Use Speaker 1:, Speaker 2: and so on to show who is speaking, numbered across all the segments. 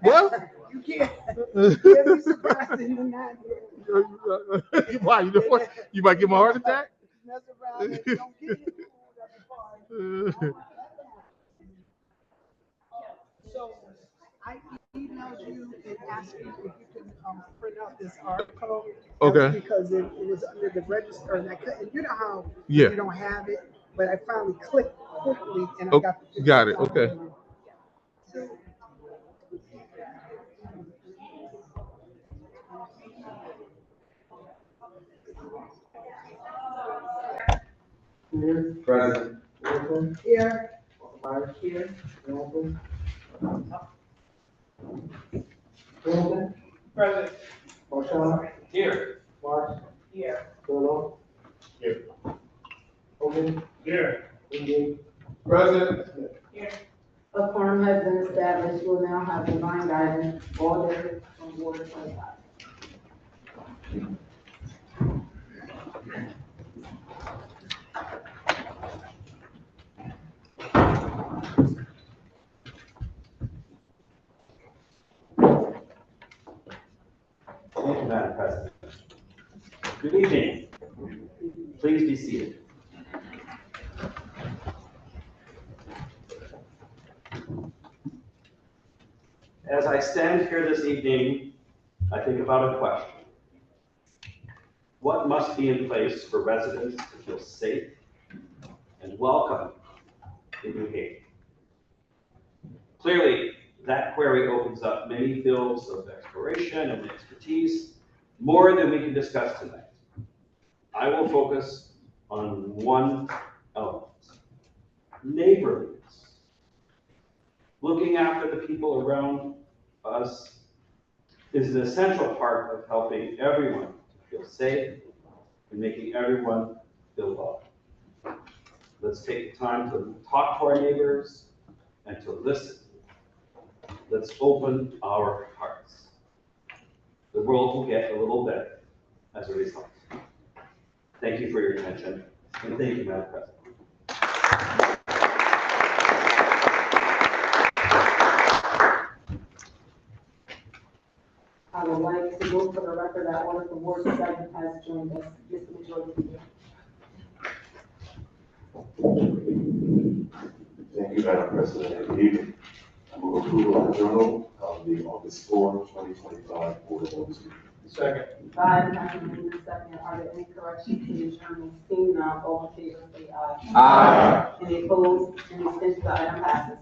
Speaker 1: Well,
Speaker 2: You can't. You'll be surprised in the 9
Speaker 1: why? You know what? You might get my heart attack.
Speaker 2: Mess around and don't get it. So I emailed you and asked you if you can print out this article. That was
Speaker 1: Okay.
Speaker 2: because it was under the register and I couldn't. You know how
Speaker 1: Yeah.
Speaker 2: you don't have it, but I finally clicked quickly and I
Speaker 1: Oh,
Speaker 2: got the
Speaker 1: got it.
Speaker 2: 50
Speaker 1: Okay.
Speaker 2: So,
Speaker 3: Present.
Speaker 2: here,
Speaker 3: Here.
Speaker 4: Present.
Speaker 3: Marshall.
Speaker 4: Here.
Speaker 3: Mark.
Speaker 2: here.
Speaker 3: Solo.
Speaker 4: Here.
Speaker 3: Hogan.
Speaker 4: Here.
Speaker 3: Indeed.
Speaker 4: Present.
Speaker 5: A quorum has been established, we'll now have divine guidance, order from Ward 25.
Speaker 6: Thank you, Madam President. Good evening. Please be seated. As I stand here this evening, I think about a question. What must be in place for residents to feel safe and welcome in New Haven? Clearly, that query opens up many fields of exploration and expertise, more than we can discuss tonight. I will focus on one element: neighborliness. Looking after the people around us is an essential part of helping everyone to feel safe and making everyone feel loved. Let's take the time to talk to our neighbors and to listen. Let's open our hearts. The world will get a little better as a result. Thank you for your attention, and thank you, Madam President.
Speaker 5: I would like to vote for the record that order from Ward 7 has joined us, Mr. Majority Leader.
Speaker 7: Thank you, Madam President. Good evening. I move approval of the journal of the August 4, 2025 Board of Orders.
Speaker 4: Second.
Speaker 5: Five, Councilman Lee, second. Are there any corrections to the journal? Seeing none, all in favor, say aye.
Speaker 4: Aye.
Speaker 5: Any opposed? Any abstentions? The item passes.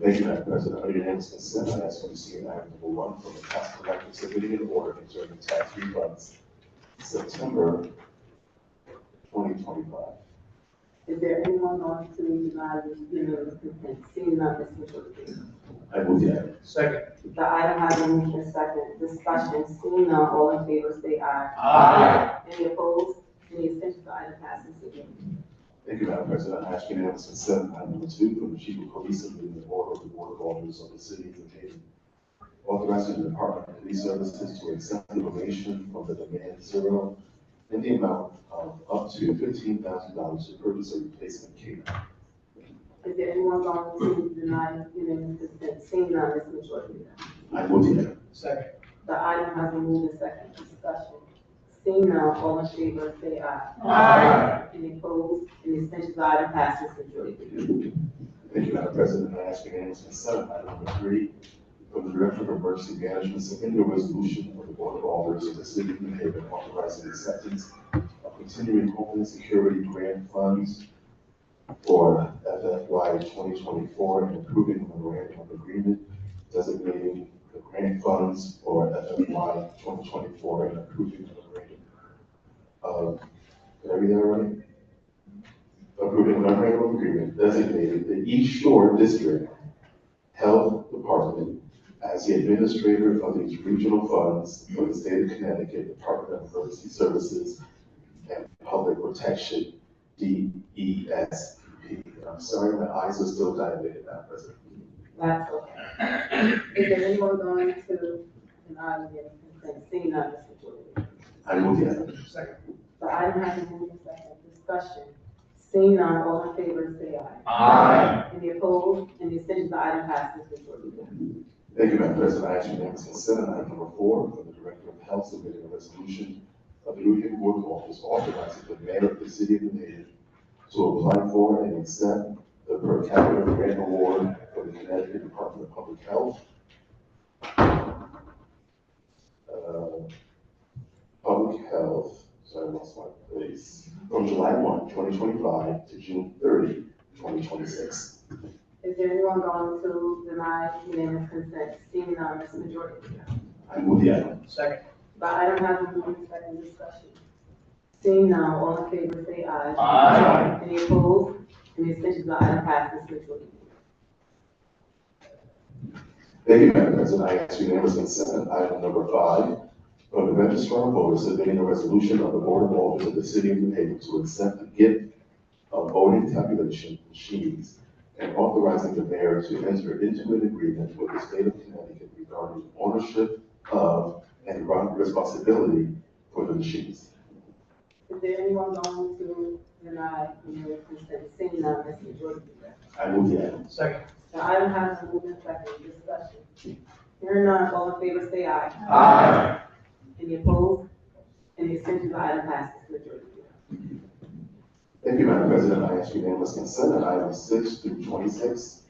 Speaker 7: Thank you, Madam President. Under unanimous consent, I ask for to see item number 1 from the tax collector submitting an order concerning tax refunds September 2025.
Speaker 5: Is there anyone going to deny this unanimous consent? Seeing none, Mr. Majority Leader.
Speaker 7: I move the item.
Speaker 4: Second.
Speaker 5: The item has been moved and second. Discussion, seeing none, all in favor, say aye.
Speaker 4: Aye.
Speaker 5: Any opposed? Any abstentions? The item passes.
Speaker 7: Thank you, Madam President. I ask unanimous consent item number 2 from the Chief of Police submitting an order of the Board of Alders of the City of New Haven, authorizing the Department of Police Services to accept the donation from the Demand Zero in the amount of up to $15,000 to purchase a replacement canine.
Speaker 5: Is there anyone going to deny unanimous consent? Seeing none, Mr. Majority Leader.
Speaker 7: I move the item.
Speaker 4: Second.
Speaker 5: The item has been moved and second. Discussion. Seeing none, all in favor, say aye.
Speaker 4: Aye.
Speaker 5: Any opposed? Any abstentions? The item passes. Majority Leader.
Speaker 7: Thank you, Madam President. I ask unanimous consent item number 3 from the Director of Emergency Management submitting a resolution of the Board of Alders of the City of New Haven authorizing acceptance of continuing Homeland Security grant funds for FFY 2024 and approving a memorandum of agreement designating the grant funds for FFY 2024 and approving a memorandum of, did I read that right? Approving a memorandum of agreement designated the East Shore District Health Department as the administrator of these regional funds for the state of Connecticut Department of Emergency Services and Public Protection, DESP. I'm sorry, my eyes are still dilated, Madam President.
Speaker 5: That's okay. Is there anyone going to deny unanimous consent? Seeing none, Mr. Majority Leader.
Speaker 7: I move the item.
Speaker 4: Second.
Speaker 5: The item has been moved and second. Discussion. Seeing none, all in favor, say aye.
Speaker 4: Aye.
Speaker 5: Any opposed? Any abstentions? The item passes. Majority Leader.
Speaker 7: Thank you, Madam President. I ask unanimous consent on item number 4 from the Director of Health submitting a resolution of the New Haven Board of Office authorizing the mayor of the city of New Haven to apply for and accept the per capita grant award for the Connecticut Department of Public Health. Public Health, sorry, I lost my place, from July 1, 2025 to June 30, 2026.
Speaker 5: Is there anyone going to deny unanimous consent? Seeing none, Mr. Majority Leader.
Speaker 7: I move the item.
Speaker 4: Second.
Speaker 5: The item has been moved and seconded in discussion. Seeing none, all in favor say aye.
Speaker 4: Aye.
Speaker 5: Any opposed? Any abstentions? The item passes. Majority Leader.
Speaker 7: Thank you, Madam President. I ask unanimous consent on item number 5 from the registrar of voters submitting a resolution of the Board of Aldermen of the City of New Haven to accept a gift of voting tabulation machines and authorizing the mayor to enter into an agreement with the state of Connecticut regarding ownership of and responsibility for the machines.
Speaker 5: Is there anyone going to deny unanimous consent? Seeing none, Mr. Majority Leader.
Speaker 7: I move the item.
Speaker 4: Second.
Speaker 5: The item has been moved and seconded in discussion. Hearing none, all in favor say aye.
Speaker 4: Aye.
Speaker 5: Any opposed? Any abstentions? The item passes. Majority Leader.
Speaker 7: Thank you, Madam President. I ask unanimous consent on items 6 through 26.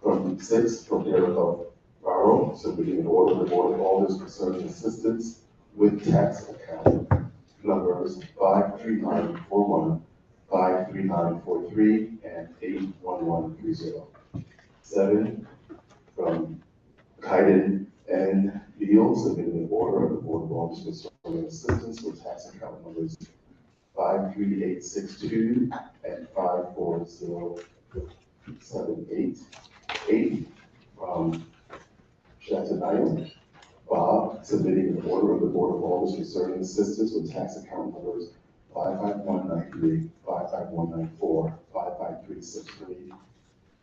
Speaker 7: From 6, from Erica Varro, submitting an order of the Board of Alders concerning assistance with tax account numbers 53941, 53943, and 81130. 7, from Kaiden N. Beal, submitting an order of the Board of Alders concerning assistance with tax account numbers 53862 and 54078. 8, from Shatanayan Bob, submitting an order of the Board of Alders concerning assistance with tax account numbers 55193, 55194, 55363,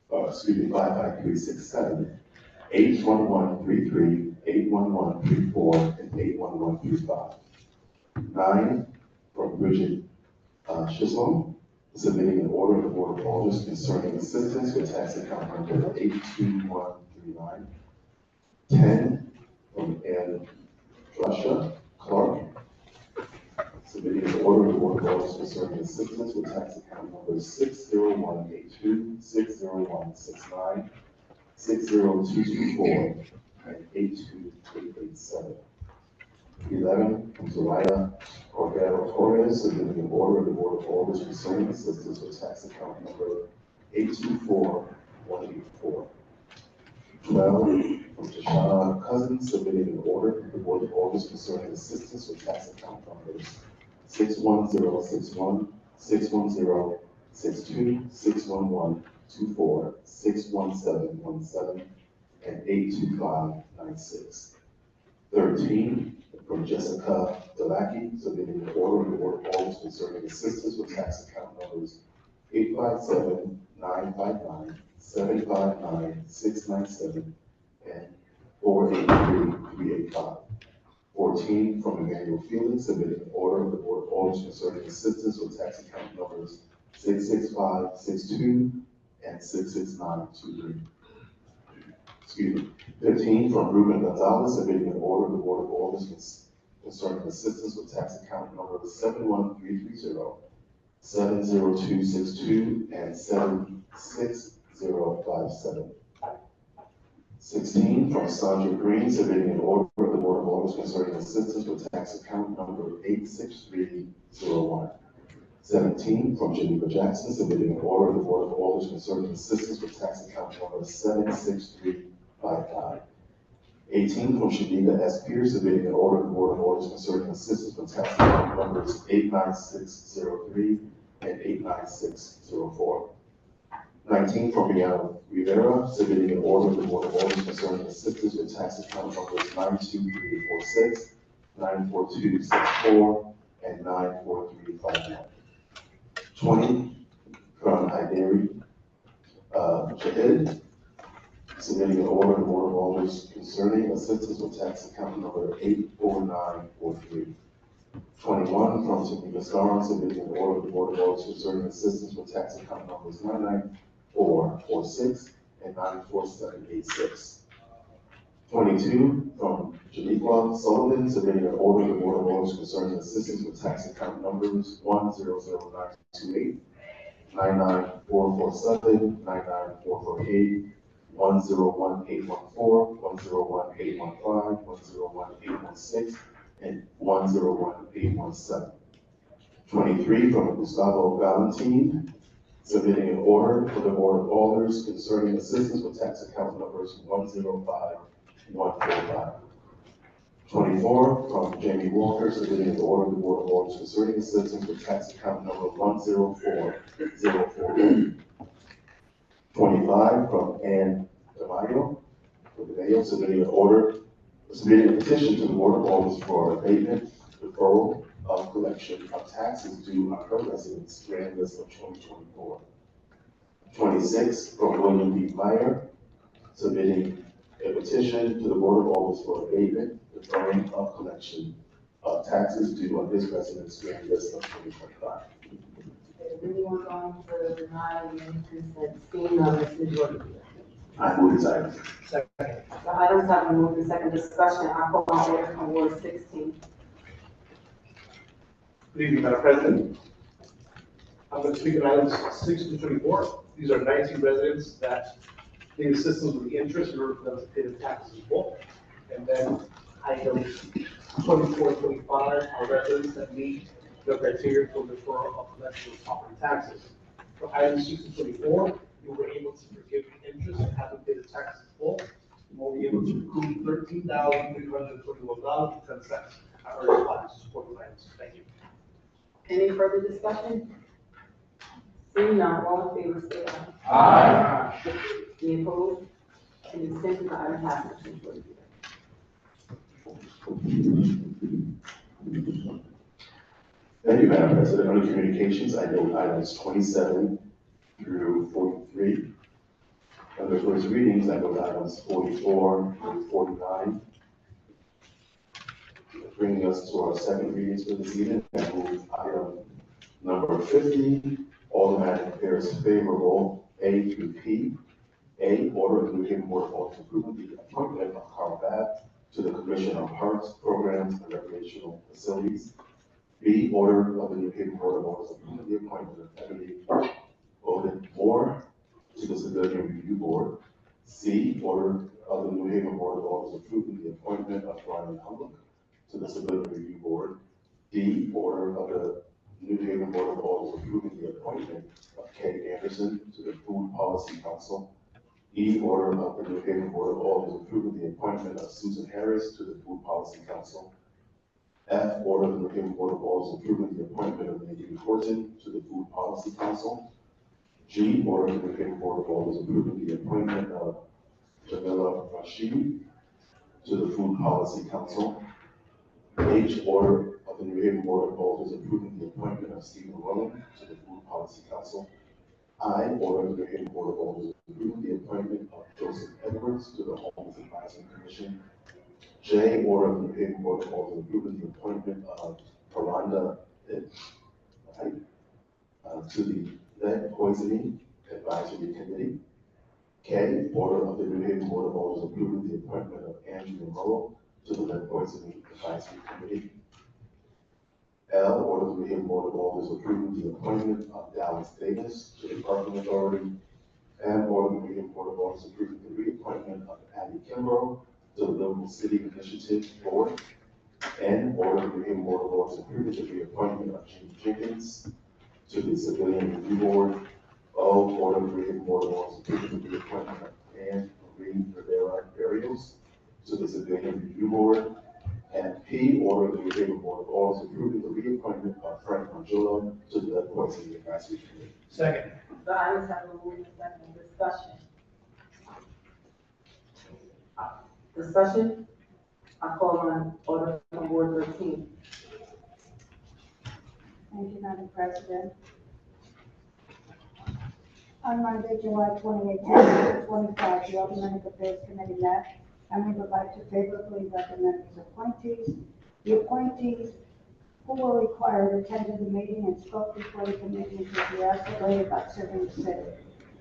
Speaker 7: 55367, 81133, 81134, and 81135. 9, from Bridget Chisholm, submitting an order of the Board of Alders concerning assistance with tax account number 82139. 10, from Ann Russia Clark, submitting an order of the Board of Alders concerning assistance with tax account numbers 60182, 60169, 60224, and 82887. 11, from Zoraida Cordero Torres, submitting an order of the Board of Alders concerning assistance with tax account number 824184. 12, from Tashana Cousins, submitting an order of the Board of Alders concerning assistance with tax account numbers 61061, 61062, 61124, 61717, and 82596. 13, from Jessica Delaki, submitting an order of the Board of Alders concerning assistance with tax account numbers 857, 959, 759, 697, and 483385. 14, from Emmanuel Fielding, submitting an order of the Board of Alders concerning assistance with tax account numbers 66562 and 66923. 15, from Ruben Gonzalez, submitting an order of the Board of Alders concerning assistance with tax account number 71330, 70262, and 76057. 16, from Sandra Green, submitting an order of the Board of Alders concerning assistance with tax account number 86301. 17, from Geneva Jackson, submitting an order of the Board of Alders concerning assistance with tax account number 76355. 18, from Shanika S. Pierce, submitting an order of the Board of Alders concerning assistance with tax account numbers 89603 and 89604. 19, from Rihanna Rivera, submitting an order of the Board of Alders concerning assistance with tax account numbers 92346, 94264, and 94351. 20, from Ideri Shahid, submitting an order of the Board of Alders concerning assistance with tax account number 84943. 21, from Tamika Starr, submitting an order of the Board of Alders concerning assistance with tax account numbers 99446 and 94786. 22, from Janiqua Sullivan, submitting an order to the Board of Alders concerning assistance with tax account numbers 100928, 99447, 99448, 101814, 101815, 101816, and 101817. 23, from Gustavo Valentin, submitting an order for the Board of Alders concerning assistance with tax account numbers 105145. 24, from Jamie Walker, submitting an order to the Board of Alders concerning assistance with tax account number 104048. 25, from Ann DeMaio, submitting submitting a petition to the Board of Alders for abatement, deferral of collection of taxes due on her residence grand list of 2024. 26, from William B. Meyer, submitting a petition to the Board of Alders for abatement, deferring of collection of taxes due on his residence grand list of 2025.
Speaker 5: Is anyone going to deny any consent? Seeing none, Mrs. Jordan.
Speaker 7: I move this item.
Speaker 5: The items have been moved in second discussion. I call on order from Ward 16.
Speaker 4: Good evening, Madam President. I'm going to speak on items 6 to 24. These are 19 residents that need assistance with the interest in order for them to pay the taxes in full. And then items 24 and 25 are residents that meet the criteria for deferral of collection of property taxes. For items 6 to 24, you were able to forgive the interest and have them pay the taxes in full. You will be able to recoup $13,321.10. I urge you to support the items. Thank you.
Speaker 5: Any further discussion? Seeing none, all in favor, say aye.
Speaker 4: Aye.
Speaker 5: Any opposed? Any abstentions? The item passes. Mrs. Jordan.
Speaker 7: Thank you, Madam President. Under Communications, I note items 27 through 43. Under first readings, I note items 44 through 49. Bringing us to our second readings for this evening, I move item number 50, automatic affairs favorable, A through P. A, order of the New Haven Board of Alders approving the appointment of Carl Babb to the Commission on Parks, Programs, and Recreational Facilities. B, order of the New Haven Board of Alders approving the appointment of Emily Odin Moore to the Civilian Review Board. C, order of the New Haven Board of Alders approving the appointment of Brian Humlock to the Civilian Review Board. D, order of the New Haven Board of Alders approving the appointment of Kay Anderson to the Food Policy Council. E, order of the New Haven Board of Alders approving the appointment of Susan Harris to the Food Policy Council. F, order of the New Haven Board of Alders approving the appointment of Nadine Horton to the Food Policy Council. G, order of the New Haven Board of Alders approving the appointment of Jamila Rashid to the Food Policy Council. H, order of the New Haven Board of Alders approving the appointment of Stephen Willing to the Food Policy Council. I, order of the New Haven Board of Alders approving the appointment of Joseph Edwards to the Homeless Advisory Commission. J, order of the New Haven Board of Alders approving the appointment of Miranda to the Lead Poisoning Advisory Committee. K, order of the New Haven Board of Alders approving the appointment of Andrew Monroe to the Lead Poisoning Advisory Committee. L, order of the New Haven Board of Alders approving the appointment of Dallas Davis to the Parking Authority. M, order of the New Haven Board of Alders approving the reappointment of Abby Kimbrough to the Liverpool City Initiative Board. N, order of the New Haven Board of Alders approving the reappointment of Jim Jenkins to the Civilian Review Board. O, order of the New Haven Board of Alders approving the reappointment of Anne Marie Rivera Barrios to the Civilian Review Board. And P, order of the New Haven Board of Alders approving the reappointment of Frank Mangillo to the Lead Poisoning Advisory Committee.
Speaker 4: Second.
Speaker 5: The items have been moved in second discussion. Discussion? I call on order from Ward 13.
Speaker 8: Thank you, Madam President. On Monday, July 28, 2025, the Automatic Affairs Committee met, and we would like to favorably recommend these appointees. The appointees who were required attended the meeting and spoke before the committee enthusiastically about serving the city.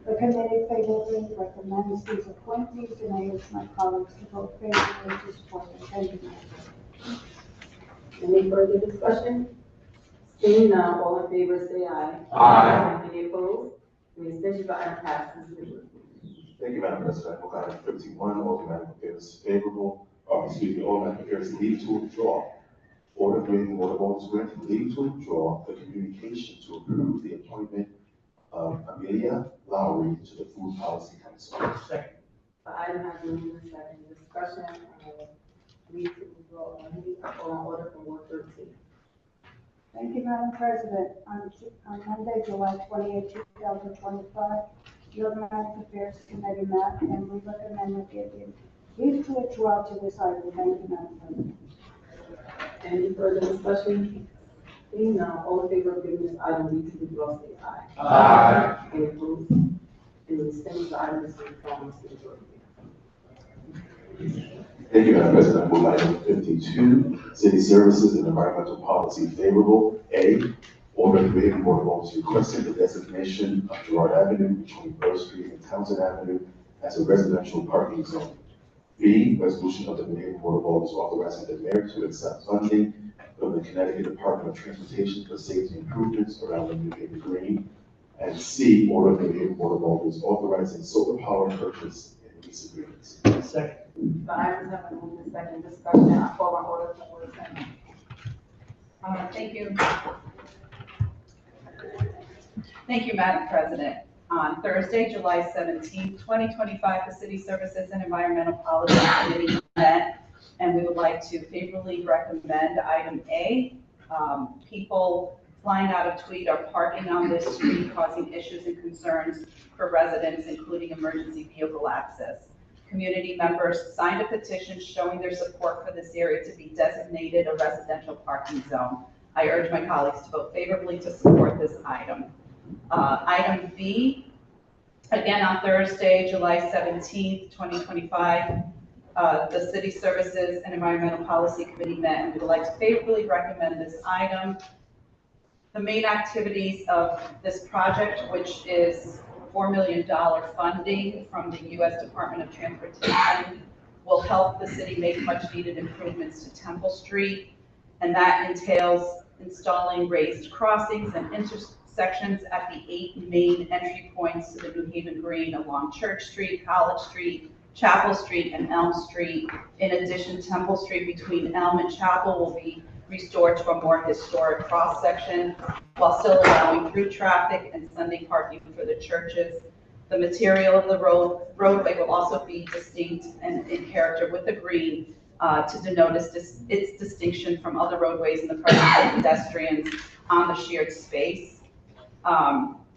Speaker 8: The committee favorably recommends these appointees, and I urge my colleagues to vote favorably to support them. Thank you, Madam President.
Speaker 5: Any further discussion? Seeing none, all in favor say aye.
Speaker 1: Aye.
Speaker 5: Any opposed? Any abstentions? The item passes.
Speaker 7: Thank you, Madam President. Move item 51, automatic affairs favorable, automatic affairs leave to withdraw. Order granting water boards grant leave to withdraw the communication to approve the appointment of Amelia Lowry to the Food Policy Council.
Speaker 5: The item has been moved and seconded. Discussion, leave to withdraw, on order from 113.
Speaker 8: Thank you, Madam President. On Monday, July 28, 2025, the Automatic Affairs Committee met, and we recommend that there be leave to withdraw to this item. Thank you, Madam President.
Speaker 5: Any further discussion? Seeing none, all in favor of giving this item leave to withdraw say aye.
Speaker 1: Aye.
Speaker 5: Any opposed? Any abstentions? The item is withdrawn. Mr. Majority.
Speaker 7: Thank you, Madam President. Move item 52, city services and environmental policy favorable. A, order creating board of aldermen requesting the designation of Girard Avenue between Burr Street and Townsend Avenue as a residential parking zone. B, resolution of the Mayor Board of Aldermen authorizing the mayor to accept funding from the Connecticut Department of Transportation for safety improvements around the New Haven Green. And C, order of the Mayor Board of Aldermen authorizing solar power purchase and lease agreements.
Speaker 4: Second.
Speaker 5: The items have been moved and seconded. Discussion, I call on order from 110.
Speaker 9: Thank you. Thank you, Madam President. On Thursday, July 17, 2025, the City Services and Environmental Policy Committee met, and we would like to favorably recommend item A. People flying out of Tweed are parking on this street, causing issues and concerns for residents, including emergency vehicle access. Community members signed a petition showing their support for this area to be designated a residential parking zone. I urge my colleagues to vote favorably to support this item. Item B, again on Thursday, July 17th, 2025, the City Services and Environmental Policy Committee met, and we would like to favorably recommend this item. The main activities of this project, which is $4 million funding from the U.S. Department of Transportation, will help the city make much needed improvements to Temple Street, and that entails installing raised crossings and intersections at the 8 main entry points to the New Haven Green along Church Street, College Street, Chapel Street, and Elm Street. In addition, Temple Street between Elm and Chapel will be restored to a more historic cross-section while still allowing through traffic and Sunday parking for the churches. The material of the roadway will also be distinct and in character with the green to denote its distinction from other roadways in the presence of pedestrians on the shared space.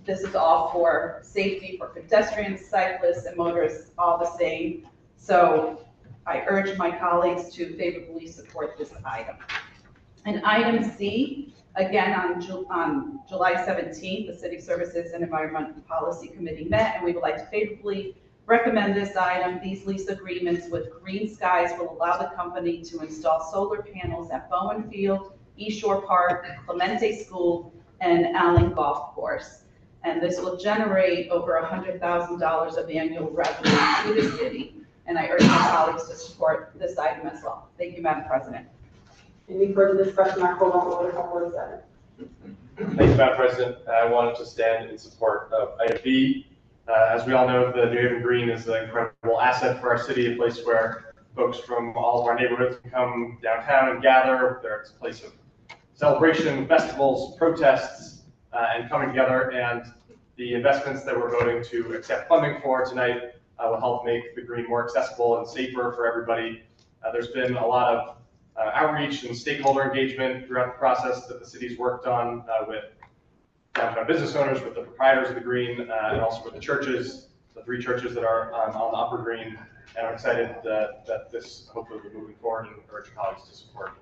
Speaker 9: This is all for safety for pedestrians, cyclists, and motorists, all the same. So I urge my colleagues to favorably support this item. And item C, again on July 17th, the City Services and Environmental Policy Committee met, and we would like to favorably recommend this item. These lease agreements with Green Skies will allow the company to install solar panels at Bowen Field, East Shore Park, Clemente School, and Allen Golf Course. And this will generate over $100,000 of annual revenue to the city. And I urge my colleagues to support this item as well. Thank you, Madam President.
Speaker 5: Any further discussion? I call on order from 107.
Speaker 10: Thank you, Madam President. I wanted to stand in support of item B. As we all know, the New Haven Green is an incredible asset for our city, a place where folks from all of our neighborhoods can come downtown and gather. It's a place of celebration, festivals, protests, and coming together. And the investments that we're voting to accept funding for tonight will help make the green more accessible and safer for everybody. There's been a lot of outreach and stakeholder engagement throughout the process that the city's worked on with downtown business owners, with the proprietors of the green, and also with the churches, the 3 churches that are on the upper green. And I'm excited that this hopefully will be moving forward, and urge colleagues to support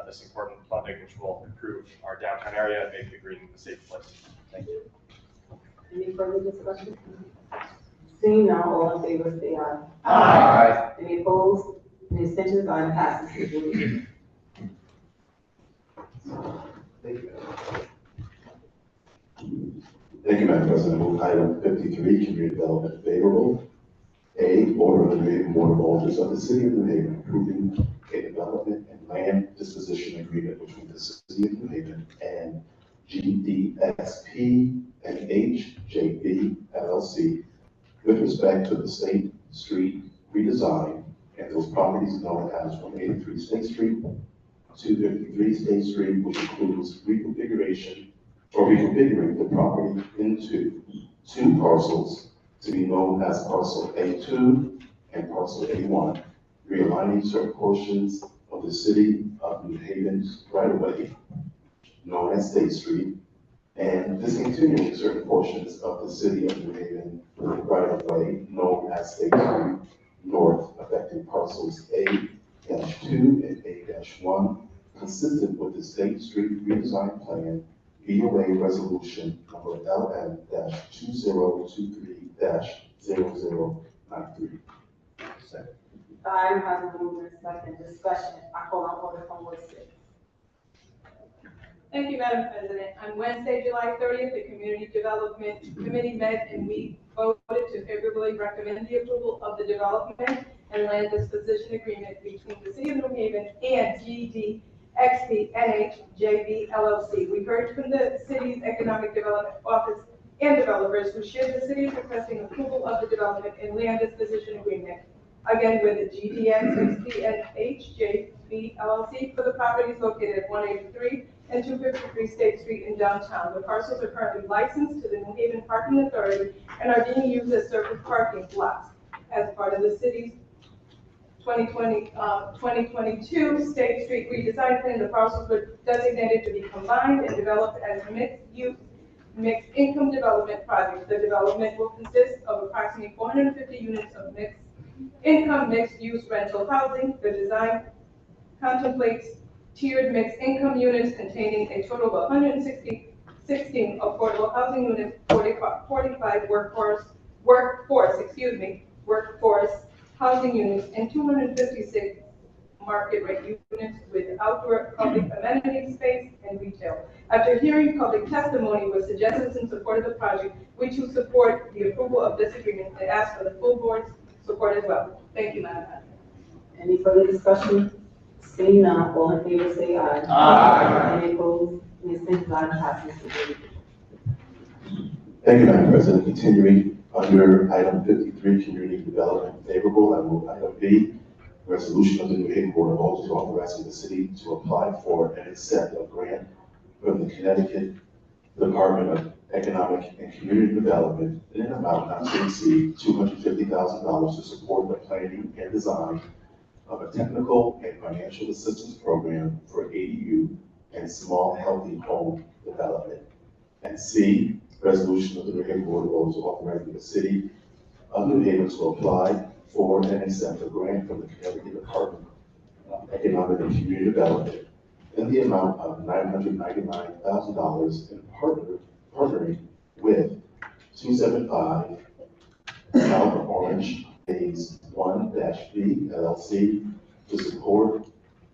Speaker 10: this important funding, which will improve our downtown area and make the green a safe place. Thank you.
Speaker 5: Any further discussion? Seeing none, all in favor say aye.
Speaker 1: Aye.
Speaker 5: Any opposed? Any abstentions? The item passes.
Speaker 7: Thank you. Thank you, Madam President. Move item 53, community development favorable. A, order of the New Haven Board of Alders of the City of New Haven approving a development and land disposition agreement between the City of New Haven and GDSP and HJB LLC with respect to the State Street redesign and those properties known as 183 State Street, 253 State Street, which includes reconfiguration or reconfiguring the property into two parcels to be known as parcel A2 and parcel A1, realigning certain portions of the City of New Haven's right-of-way, known as State Street, and discontinuing certain portions of the City of New Haven right-of-way, known as State Street North, affecting parcels A-2 and A-1, consistent with the State Street redesign plan, BOA resolution number LM-2023-0093.
Speaker 5: The item has been moved and second. Discussion. I call on order from Ward 6.
Speaker 11: Thank you, Madam President. On Wednesday, July 30th, the Community Development Committee met and we voted to favorably recommend the approval of the development and land disposition agreement between the City of New Haven and GDXP NHJB LLC. We heard from the city's Economic Development Office and developers who shared the city is requesting approval of the development and land disposition agreement, again with the GDXP and HJB LLC for the properties located at 183 and 253 State Street in downtown. The parcels are currently licensed to the New Haven Parking Authority and are being used as surface parking lots. As part of the city's 2022 State Street redesign plan, the parcels were designated to be combined and developed as mixed-use, mixed-income development projects. The development will consist of approximately 450 units of mixed-income, mixed-use rental housing. The design contemplates tiered mixed income units containing a total of 116 affordable housing units, 45 workforce housing units, and 256 market rate units with outdoor public amenity space and retail. After hearing public testimony with suggestions in support of the project, we too support the approval of this agreement and ask for the full board's support as well. Thank you, Madam President.
Speaker 5: Any further discussion? Seeing none, all in favor say aye.
Speaker 1: Aye.
Speaker 5: Any opposed? Ms. Sims, item passes.
Speaker 7: Thank you, Madam President. Continuing under item 53, community development favorable, I move item B, resolution of the New Haven Board of Alders authorizing the city to apply for and accept a grant from the Connecticut Department of Economic and Community Development in an amount not to exceed $250,000 to support the planning and design of a technical and financial assistance program for ADU and small healthy home development. And C, resolution of the New Haven Board of Alders authorizing the City of New Haven to apply for and accept a grant from the Connecticut Department of Economic and Community Development in the amount of $999,000 in partnering with 275 South Orange Phase 1-B LLC to support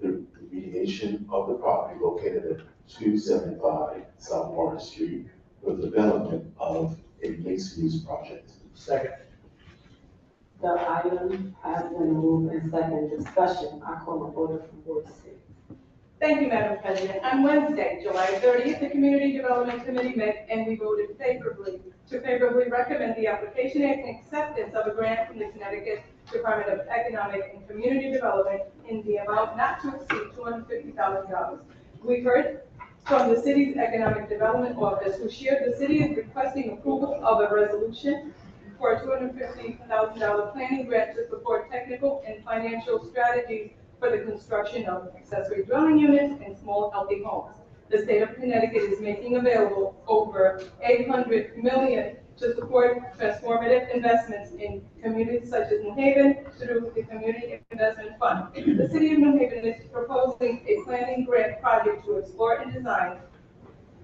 Speaker 7: the remediation of the property located at 275 South Orange Street for the development of a mixed-use project.
Speaker 4: Second.
Speaker 5: The item has been moved and second. Discussion. I call on order from Ward 6.
Speaker 11: Thank you, Madam President. On Wednesday, July 30th, the Community Development Committee met and we voted favorably to favorably recommend the application and acceptance of a grant from the Connecticut Department of Economic and Community Development in the amount not to exceed $250,000. We heard from the city's Economic Development Office, who shared the city is requesting approval of a resolution for a $250,000 planning grant to support technical and financial strategies for the construction of accessory dwelling units and small healthy homes. The state of Connecticut is making available over $800 million to support transformative investments in communities such as New Haven through the Community Investment Fund. The city of New Haven is proposing a planning grant project to explore and design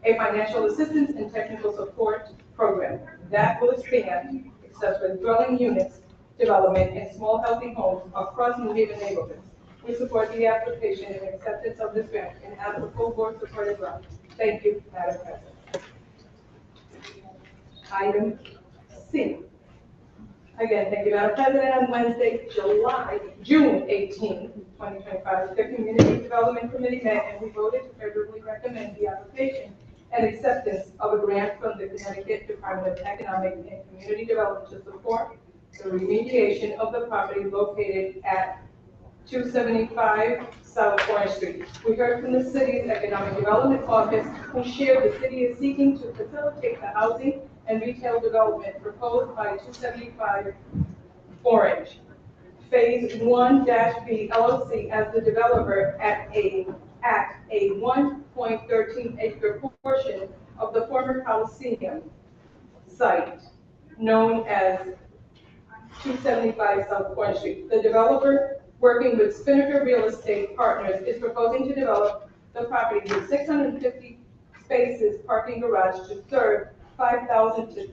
Speaker 11: a financial assistance and technical support program that will expand accessory dwelling units development in small healthy homes across New Haven neighborhoods. We support the application and acceptance of this grant and ask for full board support as well. Thank you, Madam President. Item C. Again, thank you, Madam President. On Wednesday, June 18, 2025, the Community Development Committee met and we voted to favorably recommend the application and acceptance of a grant from the Connecticut Department of Economic and Community Development to support the remediation of the property located at 275 South Orange Street. We heard from the city's Economic Development Office, who shared the city is seeking to facilitate the housing and retail development proposed by 275 Orange. Phase 1-B LLC as the developer at a 1.13 acre portion of the former Coliseum site known as 275 South Orange Street. The developer, working with Spinnaker Real Estate Partners, is proposing to develop the property with 650 spaces parking garage to serve 5,000 to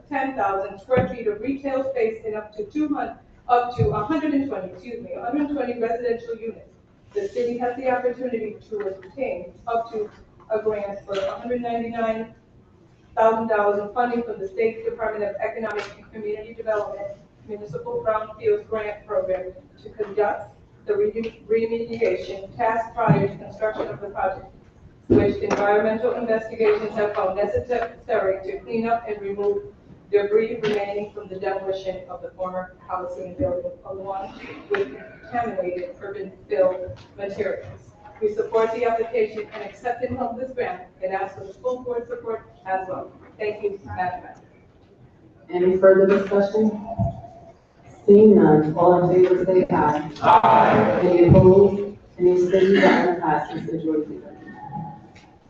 Speaker 11: 10,000 square feet of retail space and up to 120 residential units. The city has the opportunity to obtain up to a grant for $199,000 in funding from the State Department of Economic and Community Development Municipal Brownfields Grant Program to conduct the remediation task prior to construction of the project, which environmental investigations have found necessary to clean up and remove debris remaining from the demolition of the former Coliseum building along with contaminated urban fill materials. We support the application and acceptance of this grant and ask for the full board support as well. Thank you, Madam President.
Speaker 5: Any further discussion? Seeing none, all in favor say aye.
Speaker 6: Aye.
Speaker 5: Any opposed? Any abstentions? Item passes. Majority leader.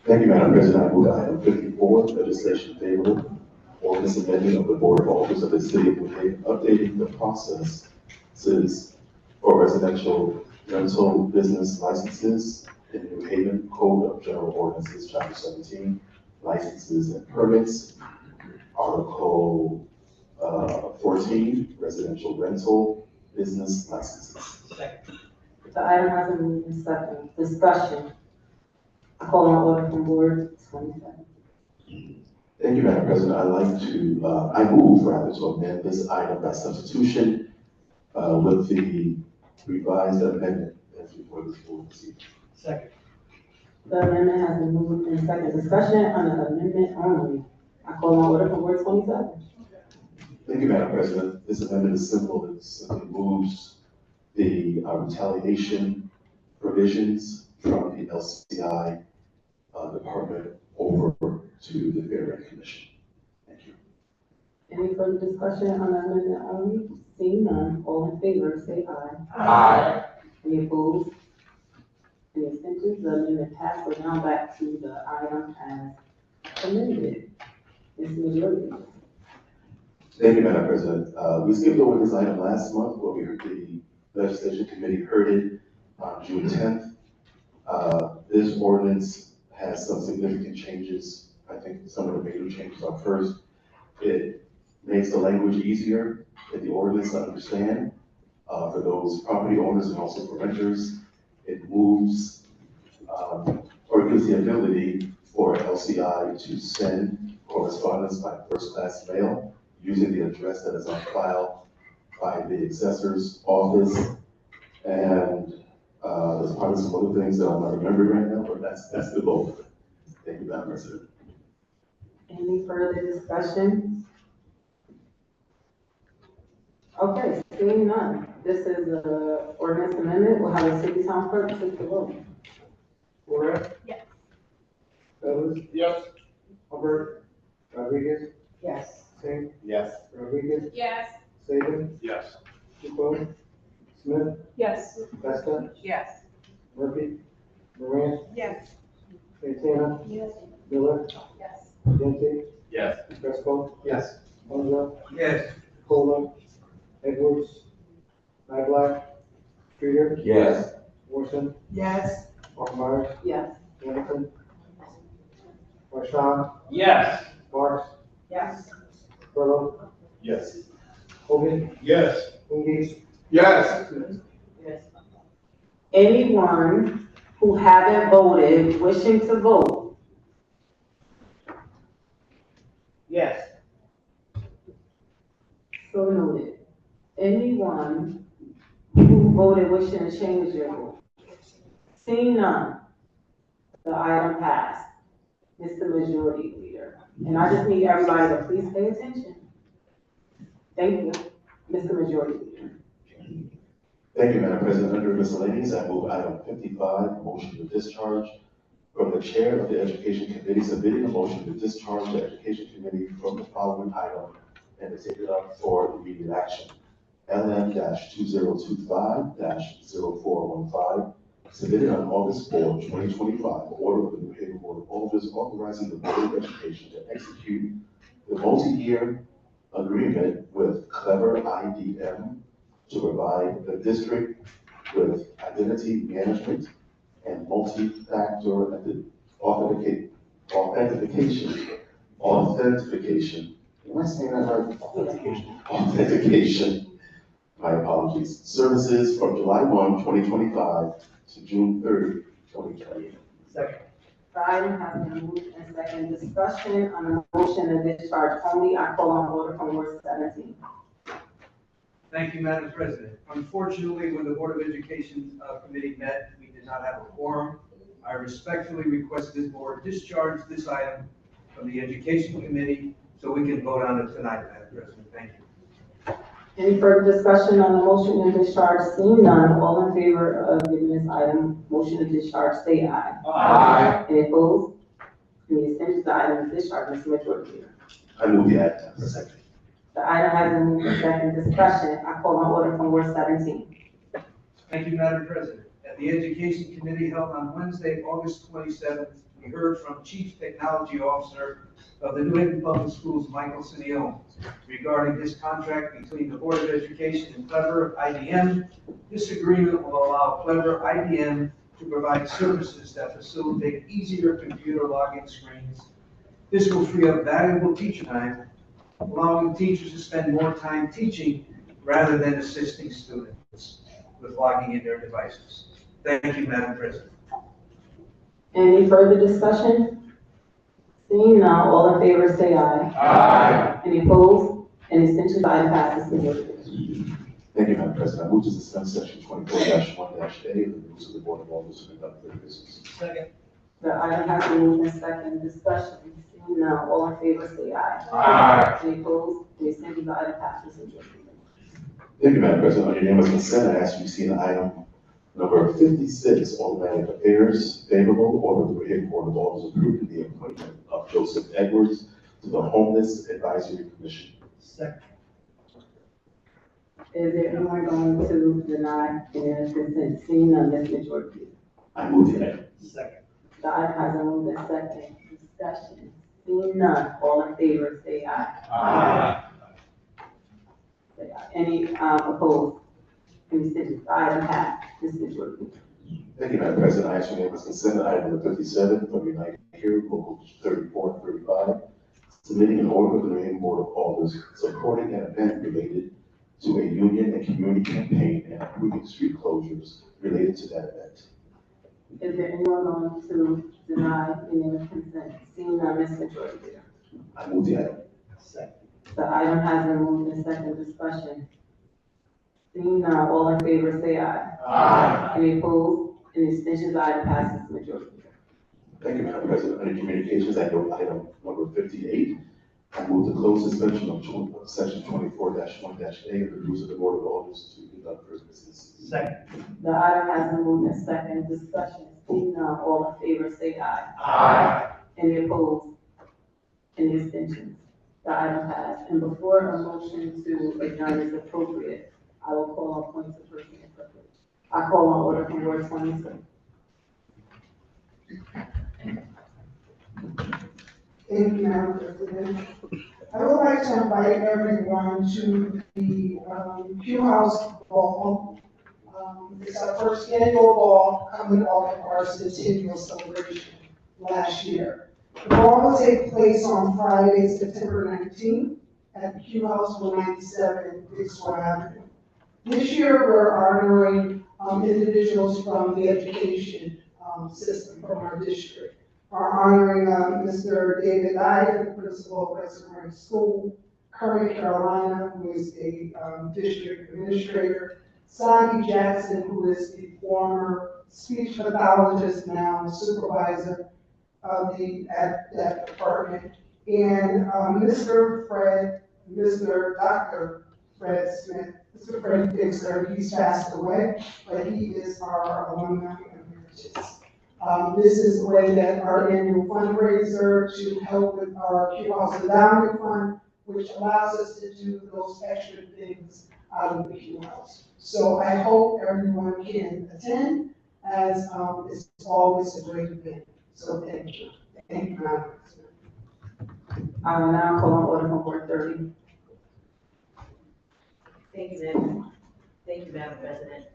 Speaker 7: Thank you, Madam President. I move item 54, legislation favorable, ordinance amendment of the Board of Alders of the City of New Haven, updating the processes for residential rental business licenses in New Haven Code of General Ordinances, Chapter 17, licenses and permits, Article 14, residential rental business licenses.
Speaker 5: The item has been moved and seconded. Discussion. I call on order from Board 27.
Speaker 7: Thank you, Madam President. I move rather to amend this item by substitution with the revised amendment that's before this board this evening.
Speaker 3: Second.
Speaker 5: The amendment has been moved and seconded. Discussion on the amendment only. I call on order from Board 27.
Speaker 7: Thank you, Madam President. This amendment is simple. It simply moves the retaliation provisions from the LCI department over to the Fair Rent Commission. Thank you.
Speaker 5: Any further discussion on the amendment only? Seeing none, all in favor say aye.
Speaker 6: Aye.
Speaker 5: Any opposed? Any abstentions? The amendment passed. We're now back to the item as amended. Ms. Majority.
Speaker 7: Thank you, Madam President. We skipped over this item last month, but the legislation committee heard it on June 10th. This ordinance has some significant changes. I think some of the major changes are first, it makes the language easier in the ordinance to understand for those property owners and also for renters. It moves or gives the ability for LCI to send correspondence by first-class mail using the address that is on file by the assessor's office. And there's probably some other things that I'm not remembering right now, but that's the goal. Thank you, Madam President.
Speaker 5: Any further discussion? Okay, seeing none. This is the ordinance amendment. We'll have a city town clerk take the vote.
Speaker 3: Flores?
Speaker 11: Yes.
Speaker 3: Alders?
Speaker 1: Yes.
Speaker 3: Hubbard? Rodriguez?
Speaker 5: Yes.
Speaker 3: Singh?
Speaker 1: Yes.
Speaker 3: Rodriguez?
Speaker 11: Yes.
Speaker 3: Saban?
Speaker 1: Yes.
Speaker 3: Duclos? Smith?
Speaker 11: Yes.
Speaker 3: Vesta?
Speaker 11: Yes.
Speaker 3: Murphy? Moran?
Speaker 11: Yes.
Speaker 3: Santana?
Speaker 11: Yes.
Speaker 3: Miller?
Speaker 11: Yes.
Speaker 3: Dente?
Speaker 1: Yes.
Speaker 3: Fresco?
Speaker 1: Yes.
Speaker 3: Ponzo?
Speaker 1: Yes.
Speaker 3: Cola? Edwards? Nyblad? Streeter?
Speaker 1: Yes.
Speaker 3: Wilson?
Speaker 11: Yes.
Speaker 3: Myers?
Speaker 5: Yes.
Speaker 3: Anderson? Marshawn?
Speaker 6: Yes.
Speaker 3: Marks?
Speaker 11: Yes.
Speaker 3: Burlow?
Speaker 1: Yes.
Speaker 3: Hogan?
Speaker 1: Yes.
Speaker 3: Engage?
Speaker 1: Yes.
Speaker 5: Yes. Anyone who haven't voted wishing to vote?
Speaker 3: Yes.
Speaker 5: So noted. Anyone who voted wishing to change their vote? Seeing none, the item passed. Mr. Majority Leader. And I just need everybody to please pay attention. Thank you, Mr. Majority Leader.
Speaker 7: Thank you, Madam President. Under miscellaneous, I move item 55, motion to discharge from the chair of the Education Committee, submitting a motion to discharge the Education Committee from the following item and to take it up for immediate action. LM-2025-0415, submitted on August 4, 2025, order of the New Haven Board of Alders authorizing the Board of Education to execute the multi-year agreement with Clever IDM to provide the district with identity management and multi-factor authentication. Am I saying that right? Authentication. My apologies. Services from July 1, 2025 to June 30, 2028.
Speaker 3: Second.
Speaker 5: The item has been moved and second. Discussion on the motion to discharge only. I call on order from Ward 17.
Speaker 12: Thank you, Madam President. Unfortunately, when the Board of Education Committee met, we did not have a quorum. I respectfully request this board discharge this item from the Education Committee so we can vote on it tonight, Madam President. Thank you.
Speaker 5: Any further discussion on the motion to discharge? Seeing none, all in favor of giving this item motion to discharge, say aye.
Speaker 3: Aye.
Speaker 5: Any opposed? Any abstentions? The item is discharged. Mr. Majority Leader.
Speaker 7: I move the item. Second.
Speaker 5: The item has been moved and second. Discussion. I call on order from Ward 17.
Speaker 12: Thank you, Madam President. At the Education Committee held on Wednesday, August 27th, we heard from Chief Technology Officer of the New Haven Public Schools, Michael Simeone, regarding this contract between the Board of Education and Clever IDM. This agreement will allow Clever IDM to provide services that facilitate easier computer login screens. This will free up valuable teacher time, allowing teachers to spend more time teaching rather than assisting students with logging in their devices. Thank you, Madam President.
Speaker 5: Any further discussion? Seeing none, all in favor say aye.
Speaker 3: Aye.
Speaker 5: Any opposed? Any abstentions? The item passes. Majority Leader.
Speaker 7: Thank you, Madam President. I move to suspend section 24-1-A of the rules of the Board of Alders to conduct their business.
Speaker 12: Second.
Speaker 5: The item has been moved and second. Discussion. Seeing none, all in favor say aye.
Speaker 3: Aye.
Speaker 5: Any opposed? Any abstentions? The item passes. Majority Leader.
Speaker 7: Thank you, Madam President. On unanimous consent, I ask you to see an item number 56, automatic affairs, favorable order of the New Haven Board of Alders approving the appointment of Joseph Edwards to the Homeless Advisory Commission.
Speaker 12: Second.
Speaker 5: Is there anyone going to deny unanimous consent? Seeing none, Ms. Majority Leader.
Speaker 7: I move the item.
Speaker 12: Second.
Speaker 5: The item has been moved and second. Discussion. Seeing none, all in favor say aye.
Speaker 3: Aye.
Speaker 5: Say aye. Any opposed? Any abstentions? The item passed. Ms. Majority Leader.
Speaker 7: Thank you, Madam President. I ask unanimous consent that item number 57 from United Here, Local 34 and 35, submitting an order of the New Haven Board of Alders supporting an event related to a union and community campaign and approving street closures related to that event.
Speaker 5: Is there anyone going to deny unanimous consent? Seeing none, Ms. Majority Leader.
Speaker 7: I move the item.
Speaker 12: Second.
Speaker 5: The item has been moved and second. Discussion. Seeing none, all in favor say aye.
Speaker 3: Aye.
Speaker 5: Any opposed? Any abstentions? The item passes. Majority Leader.
Speaker 7: Thank you, Madam President. Under communications, I note item number 58. I move to close suspension of section 24-1-A of the rules of the Board of Alders to conduct first business.
Speaker 12: Second.
Speaker 5: The item has been moved and second. Discussion. Seeing none, all in favor say aye.
Speaker 3: Aye.
Speaker 5: Any opposed? Any abstentions? The item passed. And before a motion to adjourn is appropriate, I will call on points of personal privilege. I call on order from Ward 22.
Speaker 2: Thank you, Madam President. I would like to invite everyone to the Q House Ball. It's our first annual ball coming off of our centennial celebration last year. The ball will take place on Friday, September 19th at the Q House 197 Dixwell Avenue. This year, we're honoring individuals from the education system from our district. Are honoring Mr. David Dyer, the principal of Western School, Curry Carolina, who is a district administrator, Sonny Jackson, who is the former speech pathologist, now supervisor of at that department, and Dr. Fred Smith, Mr. Fred Dixer, he's passed away, but he is our alumni emeritus. This is the way that our annual fundraiser to help with our Q House Endowment Fund, which allows us to do those extra things out of the Q House. So I hope everyone can attend, as it's always a great event. So thank you. Thank you, Madam President.
Speaker 5: I will now call on order number 30.
Speaker 13: Thank you, Madam. Thank you, Madam President.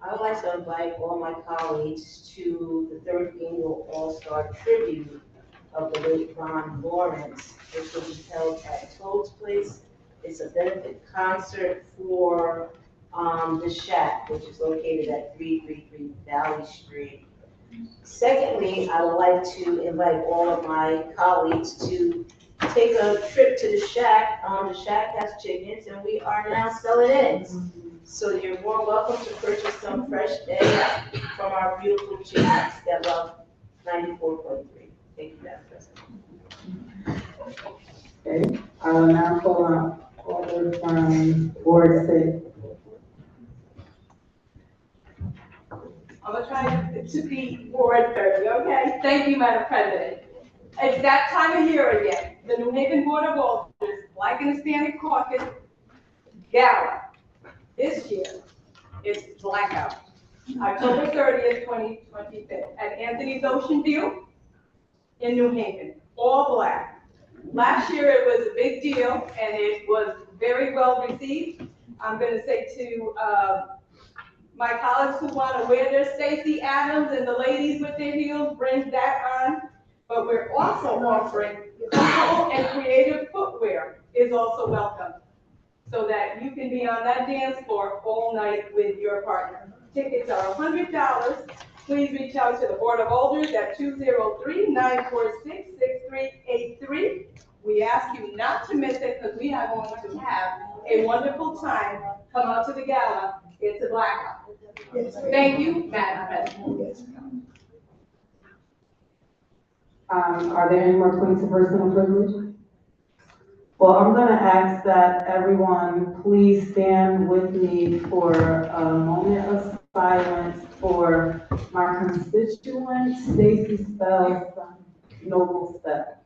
Speaker 13: I would like to invite all my colleagues to the third annual All-Star Tribute of the late Ron Lawrence, which will be held at Toad's Place. It's a benefit concert for the Shack, which is located at 333 Valley Street. Secondly, I would like to invite all of my colleagues to take a trip to the Shack. The Shack has chickens, and we are now selling eggs. So you're more welcome to purchase some fresh eggs from our beautiful chickens that love 94.3. Thank you, Madam President.
Speaker 5: Okay, I will now call on order from Board 6.
Speaker 11: I'm gonna try to be Board 30, okay? Thank you, Madam President. It's that time of year again. The New Haven Board of Alders Black and Hispanic Caucus Gala. This year, it's blackout. October 30th, 2025, at Anthony's Ocean View in New Haven, all black. Last year, it was a big deal, and it was very well received. I'm gonna say to my colleagues who want to wear their Stacey Adams and the ladies with their heels, bring that on. But we're also offering comfortable and creative footwear is also welcome, so that you can be on that dance floor all night with your partner. Tickets are $100. Please reach out to the Board of Alders at 203-946-6383. We ask you not to miss it, because we are going to have a wonderful time. Come out to the gala. It's a blackout. Thank you, Madam President.
Speaker 5: Are there any more points of personal privilege? Well, I'm going to ask that everyone please stand with me for a moment of silence for my constituent, Stacey Spell's noble step.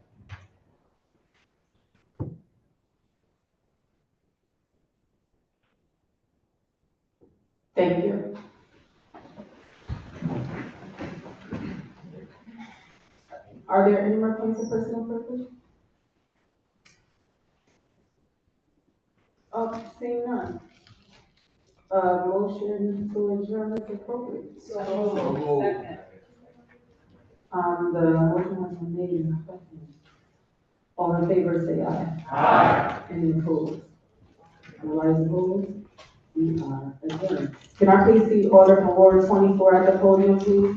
Speaker 5: Thank you. Are there any more points of personal privilege? Oh, seeing none. Motion to adjourn is appropriate.
Speaker 11: Second.
Speaker 5: The motion has been made and seconded. All in favor, say aye.
Speaker 3: Aye.
Speaker 5: Any opposed? All ayes opposed? We are adjourned. Can I please see order for Ward 24 at the podium, please?